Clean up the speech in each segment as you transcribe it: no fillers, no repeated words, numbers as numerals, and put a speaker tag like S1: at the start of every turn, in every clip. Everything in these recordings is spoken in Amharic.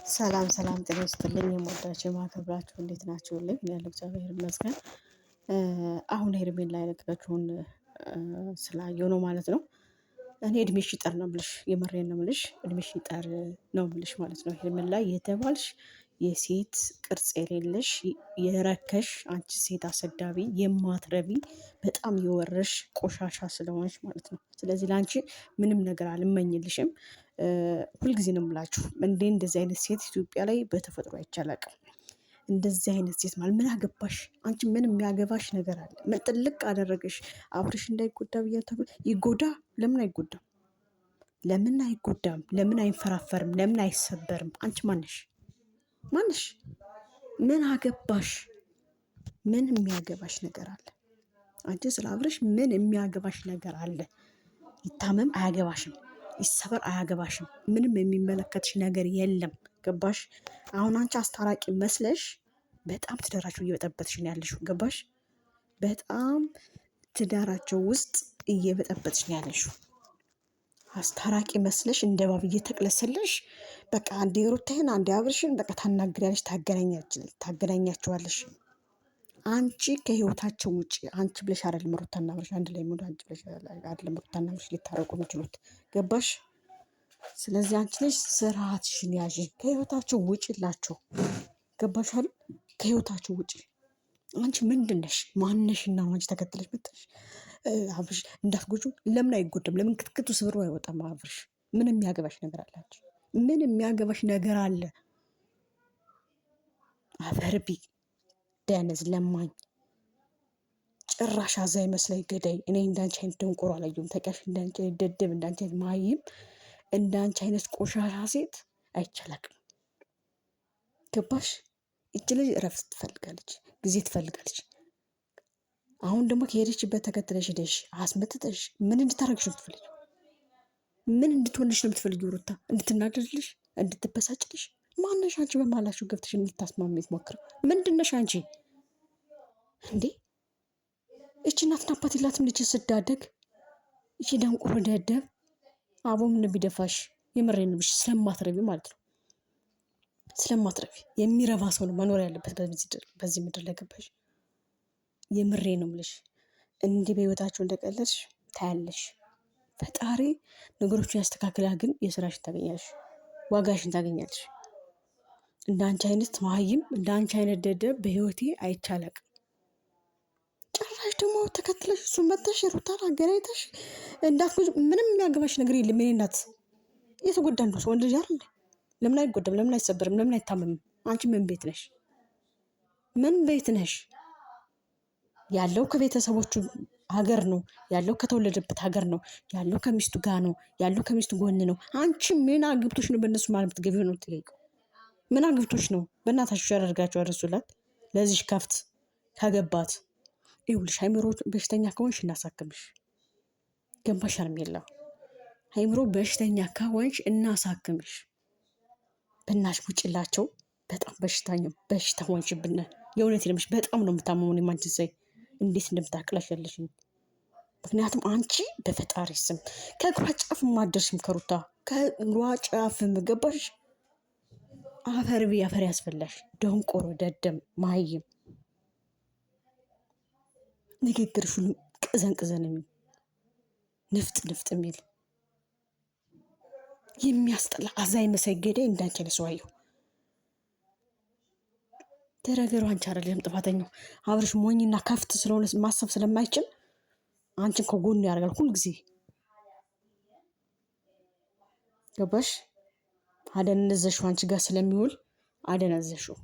S1: ሰላም ሰላም ጤና ይስጥልኝ የምወዳችሁ የማከብራችሁ እንዴት ናችሁልኝ? እኔ ያለው እግዚአብሔር ይመስገን። አሁን ሄርሜላ የለቀቀችውን ስላየሁ ነው ማለት ነው። እኔ እድሜሽ ይጠር ነው የምልሽ፣ የምሬን ነው የምልሽ፣ እድሜሽ ይጠር ነው የምልሽ ማለት ነው። ሄርሜላ የተባልሽ የሴት ቅርጽ የሌለሽ የረከሽ አንቺ ሴት አሰዳቢ የማትረቢ በጣም የወረሽ ቆሻሻ ስለሆነች ማለት ነው። ስለዚህ ለአንቺ ምንም ነገር አልመኝልሽም። ሁልጊዜ ነው የምላችሁ እንደዚህ አይነት ሴት ኢትዮጵያ ላይ በተፈጥሮ አይቼ አላውቅም። እንደዚህ አይነት ሴት ማለት ምን አገባሽ አንቺ? ምን የሚያገባሽ ነገር አለ? ምን ጥልቅ አደረገሽ? አብርሽ እንዳይጎዳ ብያለሁ። ይጎዳ? ለምን አይጎዳም? ለምን አይጎዳም? ለምን አይንፈራፈርም? ለምን አይሰበርም? አንቺ ማነሽ? ማነሽ? ምን አገባሽ? ምን የሚያገባሽ ነገር አለ? አንቺ ስለ አብርሽ ምን የሚያገባሽ ነገር አለ? ይታመም አያገባሽም፣ ይሰበር አያገባሽም። ምንም የሚመለከትሽ ነገር የለም። ገባሽ? አሁን አንቺ አስታራቂ መስለሽ በጣም ትዳራቸው እየበጠበጥሽ ነው ያለሽው። ገባሽ? በጣም ትዳራቸው ውስጥ እየበጠበጥሽ ነው ያለሽው። አስታራቂ መስለሽ እንደ እባብ እየተቅለሰለሽ በቃ አንዴ ሩታዬን አንዴ አብርሽን በቃ ታናግሪያለሽ፣ ታገናኛቸዋለሽ። አንቺ ከህይወታቸው ውጪ አንቺ ብለሽ አይደለም ሩታና አብርሽ አንድ ላይ ሙሉ አንቺ ብለሽ አይደለም ሩታና አብርሽ ሊታረቁ የሚችሉት። ገባሽ? ስለዚህ አንቺ ነሽ ስርዓትሽን ያዥ። ከህይወታቸው ውጪላቸው። ገባሽ አይደል? ከህይወታቸው ውጪ። አንቺ ምንድን ነሽ? ማነሽና አንቺ ተከትለሽ መጣሽ? አብርሽ እንዳትጎጁ። ለምን አይጎዳም? ለምን ክትክቱ ስብሮ አይወጣም? አብርሽ ምን የሚያገባሽ ነገር አላችሁ? ምን የሚያገባሽ ነገር አለ? አፈርቢ ደነዝ ለማኝ ጭራሽ አዛኝ መስላይ ገዳይ። እኔ እንዳንቺ አይነት ደንቆሮ አላየሁም። ተቀሽ እንዳንቺ አይነት ደደብ፣ እንዳንቺ አይነት ማይም፣ እንዳንቺ አይነት ቆሻሻ ሴት አይቻላቅም። ገባሽ? እች ልጅ እረፍት ትፈልጋለች፣ ጊዜ ትፈልጋለች። አሁን ደግሞ ከሄደችበት ተከትለሽ ሄደሽ አስመትተሽ ምን እንድታረግሽ ነው የምትፈልጊው? ምን እንድትሆንሽ ነው የምትፈልጊው? ሩታ እንድትናደድልሽ፣ እንድትበሳጭልሽ? ማነሽ አንቺ? በማላችሁ ገብተሽ እንድታስማሚ ትሞክር። ምንድነሽ አንቺ እንዴ? እቺ እናትና አባት የላትም ልጅ ስዳደግ። እቺ ደንቆሮ ደደብ አቦ ምን ቢደፋሽ? የምሬን ብሽ ስለማትረቢ ማለት ነው። ስለማትረቢ የሚረባ ሰው ነው መኖር ያለበት በዚህ ምድር ላይ። ገባሽ? የምሬ ነው የምልሽ። እንዲህ በህይወታቸው እንደቀለድሽ ታያለሽ። ፈጣሪ ነገሮችን ያስተካክላል። ግን የስራሽን ታገኛለሽ፣ ዋጋሽን ታገኛለሽ። እንዳንቺ አይነት መሀይም፣ እንዳንቺ አይነት ደደብ በህይወቴ አይቻለቅ። ጭራሽ ደግሞ ተከትለሽ እሱን መተሽ ሩታን አገናኝተሽ እንዳትጎጂ። ምንም የሚያገባሽ ነገር የለም። የእኔ እናት የተጎዳ እንደው ሰው ወንድ ልጅ አይደል? ለምን አይጎዳም? ለምን አይሰበርም? ለምን አይታመምም? አንቺ ምን ቤት ነሽ? ምን ቤት ነሽ? ያለው ከቤተሰቦቹ ሀገር ነው ያለው፣ ከተወለደበት ሀገር ነው ያለው፣ ከሚስቱ ጋር ነው ያለው፣ ከሚስቱ ጎን ነው። አንቺ ምን አግብቶሽ ነው በእነሱ ማለት የምትገቢው ነው የምትጠይቀው? ምን አግብቶሽ ነው? በእናታችሁ ያደርጋችሁ አድርሱላት ለዚሽ ከፍት ከገባት። ይኸውልሽ አይምሮ በሽተኛ ከሆንሽ እናሳክምሽ። ገባሽ? ሄርሜላ አይምሮ በሽተኛ ከሆንሽ እናሳክምሽ። በእናትሽ ውጭላቸው። በጣም በሽታ ሆንሽብን። የእውነት ልምሽ በጣም ነው የምታመመው። የማንቺ ዘይ እንዴት እንደምታቅላሽ ያለሽኝ። ምክንያቱም አንቺ በፈጣሪ ስም ከእግሯ ጫፍ ማደርሽም ከሩታ ከእግሯ ጫፍም። ገባሽ? አፈር ቢ አፈር ያስፈላሽ ደንቆሮ ደደም ማይም ንግግርሽ ሁሉ ቅዘን የሚል ንፍጥ የሚል የሚያስጠላ አዛኝ መሰገደ እንዳንቺ ነው ሰውየው። ተረገሩ አንቺ አይደለም ጥፋተኛው። አብርሽ ሞኝና ከፍት ስለሆነ ማሰብ ስለማይችል አንቺን ከጎኑ ያደርጋል ሁሉ ጊዜ። ገባሽ? አደነዘሽው። አንቺ ጋር ስለሚውል አደነዘሽው።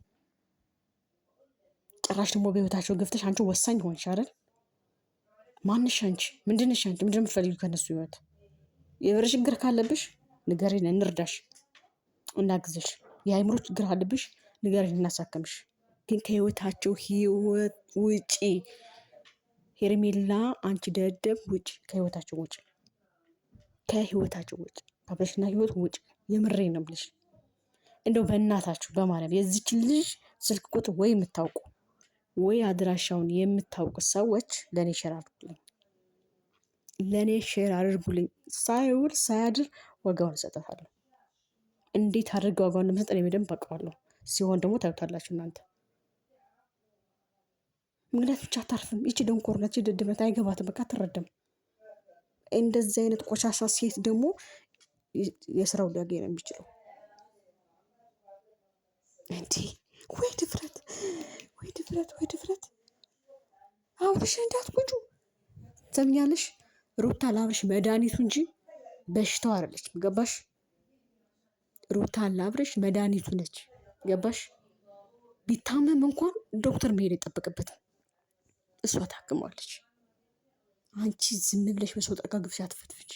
S1: ጭራሽ ደግሞ በህይወታቸው ገፍተሽ አንቺ ወሳኝ ሆንሽ አይደል? ማንሽ አንቺ? ምንድነሽ አንቺ? ምንድነው የምትፈልጊው ከነሱ ህይወት? የብር ችግር ካለብሽ ንገሪን፣ እንርዳሽ፣ እናግዝሽ። የአይምሮ ችግር ካለብሽ ንገሪን፣ እናሳክምሽ። ግን ከህይወታቸው ውጪ ሄርሜላ፣ አንቺ ደደብ ውጪ፣ ከህይወታቸው ውጪ፣ ከህይወታቸው ውጪ፣ አብረሽና ህይወት ውጪ። የምሬ ነው የምልሽ። እንደው በእናታችሁ በማርያም የዚች ልጅ ስልክ ቁጥር ወይ የምታውቁ ወይ አድራሻውን የምታውቁ ሰዎች ለኔ ሼር አድርጉልኝ። ሳይውል ሳያድር ወጋውን እሰጣታለሁ። እንዴት አድርገው ዋጋውን እንደምሰጥ እኔ በደንብ አውቀዋለሁ። ሲሆን ደግሞ ታዩታላችሁ እናንተ። ምክንያት ብቻ አታርፍም። ይቺ ደንቆሮ ነች፣ ደድመት አይገባትም። በቃ አትረዳም። እንደዚህ አይነት ቆሻሻ ሴት ደግሞ የስራው ሊያገኝ ነው የሚችለው። እንዴ ወይ ድፍረት፣ ወይ ድፍረት፣ ወይ ድፍረት! አብርሽ እንዳትጎጁ ሰምኛለሽ። ሩታ ለአብርሽ መድኃኒቱ እንጂ በሽታው አይደለች። ገባሽ? ሩታ ለአብርሽ መድኃኒቱ ነች። ገባሽ? ቢታመም እንኳን ዶክተር መሄድ አይጠበቅበትም። እሷ ታክሟለች። አንቺ ዝም ብለሽ በሰው ጠጋ ግብሻ አትፈትፍች።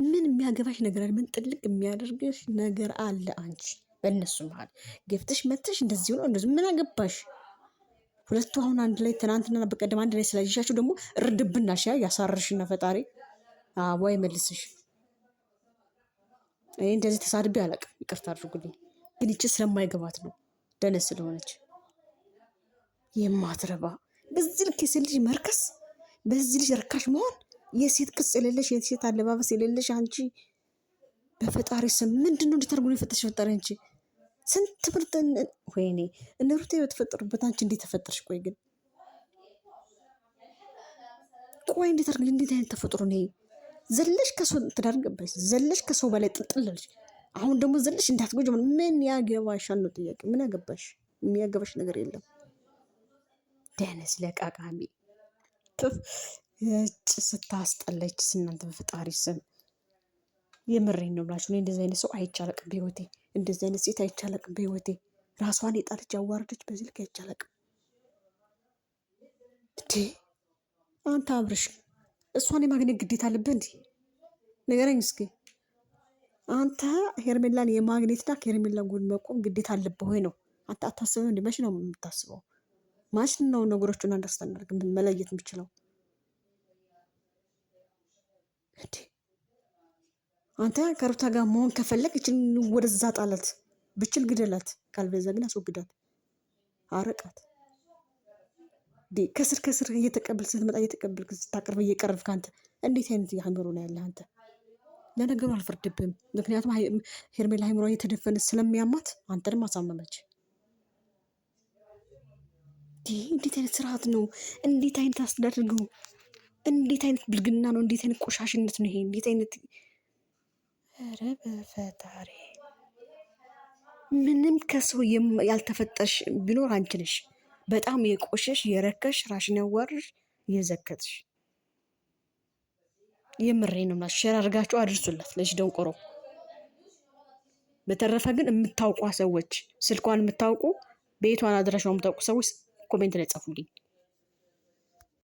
S1: ምን የሚያገባሽ ነገር አለ? ምን ጥልቅ የሚያደርግሽ ነገር አለ? አንቺ በእነሱ መሀል ገብተሽ መተሽ እንደዚህ ሆኖ እንደዚህ ምን አገባሽ? ሁለቱ አሁን አንድ ላይ ትናንትና በቀደም አንድ ላይ ስላየሻቸው ደግሞ እርድብናሽ ያሳርሽና ፈጣሪ ወይ መልስሽ። እኔ እንደዚህ ተሳድቤ አላውቅም፣ ይቅርታ አድርጉልኝ። ግን ይቺ ስለማይገባት ነው፣ ደነስ ስለሆነች የማትረባ በዚህ ልክ የሴት ልጅ መርከስ፣ በዚህ ልጅ ርካሽ መሆን፣ የሴት ቅጽ የሌለሽ የሴት አለባበስ የሌለሽ አንቺ በፈጣሪ ስም ምንድን ነው እንዲተርጉ የፈጠሽ ፈጣሪ አንቺ ስንት ምርጥ ወይኔ እነ ሩቴ በተፈጠሩበት አንቺ እንዴት ተፈጠርሽ? ቆይ ግን ቆይ እንዴት አድርገሽ እንዴት አይነት ተፈጥሮ ነው? ዘለሽ ከሰው ትዳር ገባሽ፣ ዘለሽ ከሰው በላይ ጥልጥልልሽ። አሁን ደግሞ ዘለሽ እንዳትጎጂ ምን ያገባሻል ነው ጥያቄ። ምን ያገባሽ? የሚያገባሽ ነገር የለም። ደነስ ለቃቃሚ እጭ ስታስጠለች እናንተ በፈጣሪ ስም የምሬን ነው ብላችሁ። እኔ እንደዚህ አይነት ሰው አይቻለቅም በህይወቴ። እንደዚህ አይነት ሴት አይቻለቅም በህይወቴ። ራሷን የጣለች ያዋረደች በዚህ ልክ አይቻለቅም። አንተ አብርሽ እሷን የማግኘት ግዴታ አለብህ እንዴ? ንገረኝ እስኪ። አንተ ሄርሜላን የማግኘትና ከሄርሜላን ጎን መቆም ግዴታ አለብህ ወይ ነው? አንተ አታስብም እንዴ? መቼ ነው የምታስበው? ማሽ ነው ነገሮቹን አንደርስታንድ መለየት የምችለው? አንተ ከሩታ ጋር መሆን ከፈለግ እችን ወደዛ ጣላት፣ ብችል ግደላት፣ ካልበዛ ግን አስወግዳት፣ አረቃት። ከስር ከስር እየተቀበል ስትመጣ እየተቀበል ስታቀርብ እየቀረብ ከአንተ እንዴት አይነት የአእምሮ ነው ያለ አንተ? ለነገሩ አልፈርድብም። ምክንያቱም ሄርሜላ አእምሮ እየተደፈነ ስለሚያማት አንተንም አሳመመች። እንዴት አይነት ስርዓት ነው? እንዴት አይነት አስተዳደር ነው? እንዴት አይነት ብልግና ነው? እንዴት አይነት ቆሻሽነት ነው ይሄ? እንዴት አይነት ኧረ በፈጣሪ! ምንም ከሰው ያልተፈጠርሽ ቢኖር አንቺ ነሽ። በጣም የቆሸሽ የረከሽ ራሽን ያዋርሽ የዘከትሽ። የምሬ ነው ማለት ሼር አድርጋችሁ አድርሱላት ለሽ ደንቆሮ። በተረፈ ግን የምታውቋ ሰዎች፣ ስልኳን የምታውቁ፣ ቤቷን አድራሻውን የምታውቁ ሰዎች ኮሜንት ላይ ጻፉልኝ።